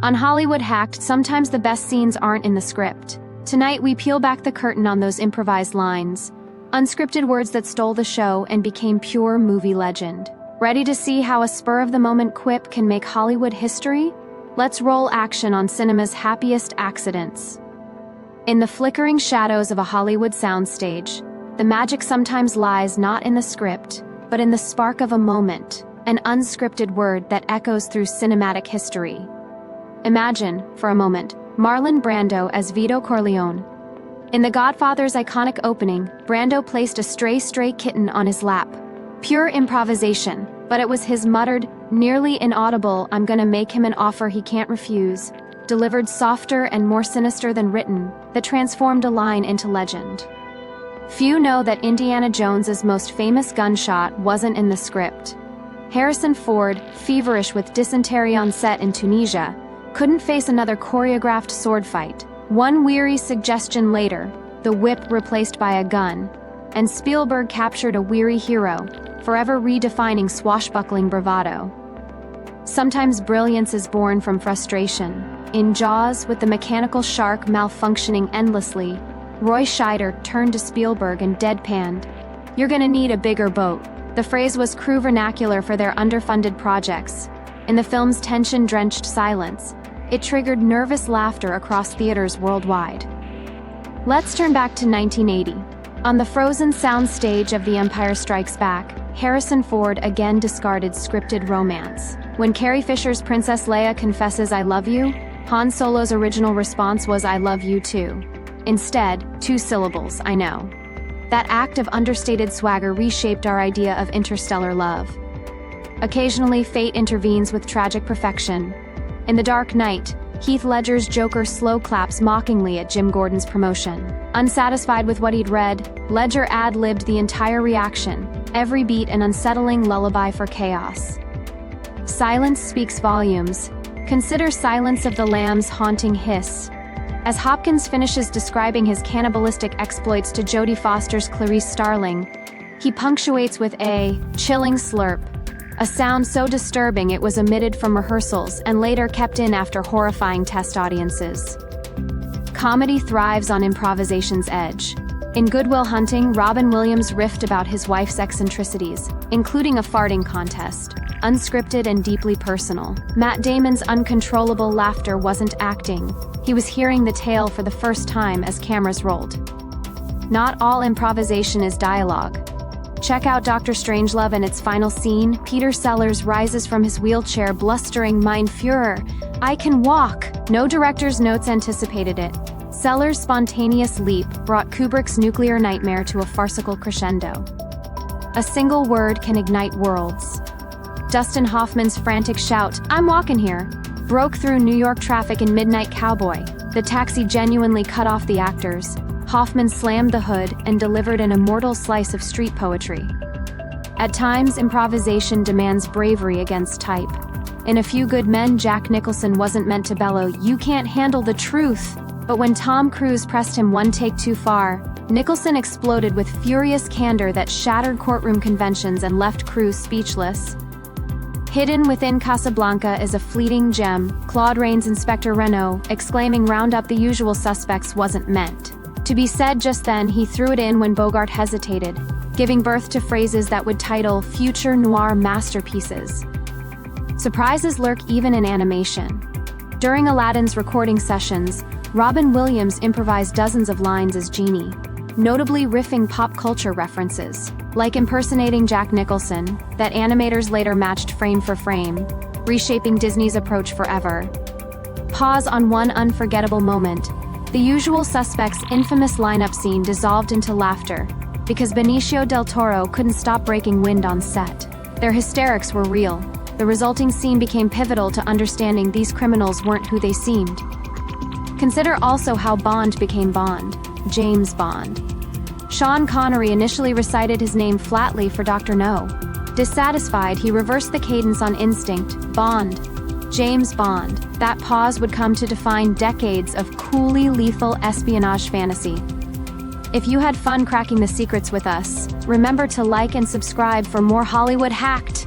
On Hollywood Hacked, sometimes the best scenes aren't in the script. Tonight we peel back the curtain on those improvised lines. Unscripted words that stole the show and became pure movie legend. Ready to see how a spur-of-the-moment quip can make Hollywood history? Let's roll action on cinema's happiest accidents. In the flickering shadows of a Hollywood soundstage, the magic sometimes lies not in the script, but in the spark of a moment, an unscripted word that echoes through cinematic history. Imagine, for a moment, Marlon Brando as Vito Corleone. In The Godfather's iconic opening, Brando placed a stray kitten on his lap. Pure improvisation, but it was his muttered, nearly inaudible "I'm gonna make him an offer he can't refuse," delivered softer and more sinister than written, that transformed a line into legend. Few know that Indiana Jones's most famous gunshot wasn't in the script. Harrison Ford, feverish with dysentery on set in Tunisia, couldn't face another choreographed sword fight. One weary suggestion later, the whip replaced by a gun, and Spielberg captured a weary hero, forever redefining swashbuckling bravado. Sometimes brilliance is born from frustration. In Jaws, with the mechanical shark malfunctioning endlessly, Roy Scheider turned to Spielberg and deadpanned, "You're gonna need a bigger boat." The phrase was crew vernacular for their underfunded projects. In the film's tension-drenched silence, it triggered nervous laughter across theaters worldwide. Let's turn back to 1980. On the frozen soundstage of The Empire Strikes Back, Harrison Ford again discarded scripted romance. When Carrie Fisher's Princess Leia confesses "I love you," Han Solo's original response was "I love you too." Instead, 2 syllables, "I know." That act of understated swagger reshaped our idea of interstellar love. Occasionally, fate intervenes with tragic perfection. In The Dark Knight, Heath Ledger's Joker slow claps mockingly at Jim Gordon's promotion. Unsatisfied with what he'd read, Ledger ad-libbed the entire reaction, every beat an unsettling lullaby for chaos. Silence speaks volumes. Consider Silence of the Lambs' haunting hiss. As Hopkins finishes describing his cannibalistic exploits to Jodie Foster's Clarice Starling, he punctuates with a chilling slurp, a sound so disturbing it was omitted from rehearsals and later kept in after horrifying test audiences. Comedy thrives on improvisation's edge. In Good Will Hunting, Robin Williams riffed about his wife's eccentricities, including a farting contest, unscripted and deeply personal. Matt Damon's uncontrollable laughter wasn't acting. He was hearing the tale for the first time as cameras rolled. Not all improvisation is dialogue. Check out Dr. Strangelove and its final scene. Peter Sellers rises from his wheelchair blustering, "Mein Führer, I can walk!" No director's notes anticipated it. Sellers' spontaneous leap brought Kubrick's nuclear nightmare to a farcical crescendo. A single word can ignite worlds. Dustin Hoffman's frantic shout, "I'm walking here," broke through New York traffic in Midnight Cowboy. The taxi genuinely cut off the actors. Hoffman slammed the hood and delivered an immortal slice of street poetry. At times, improvisation demands bravery against type. In A Few Good Men, Jack Nicholson wasn't meant to bellow, "You can't handle the truth." But when Tom Cruise pressed him one take too far, Nicholson exploded with furious candor that shattered courtroom conventions and left Cruise speechless. Hidden within Casablanca is a fleeting gem. Claude Rains' Inspector Renault, exclaiming "Round up the usual suspects" wasn't meant to be said just then. He threw it in when Bogart hesitated, giving birth to phrases that would title future noir masterpieces. Surprises lurk even in animation. During Aladdin's recording sessions, Robin Williams improvised dozens of lines as Genie, notably riffing pop culture references, like impersonating Jack Nicholson, that animators later matched frame for frame, reshaping Disney's approach forever. Pause on one unforgettable moment. The Usual Suspects' infamous lineup scene dissolved into laughter, because Benicio del Toro couldn't stop breaking wind on set. Their hysterics were real. The resulting scene became pivotal to understanding these criminals weren't who they seemed. Consider also how Bond became Bond, James Bond. Sean Connery initially recited his name flatly for Dr. No. Dissatisfied, he reversed the cadence on instinct, Bond, James Bond. That pause would come to define decades of coolly lethal espionage fantasy. If you had fun cracking the secrets with us, remember to like and subscribe for more Hollywood Hacked.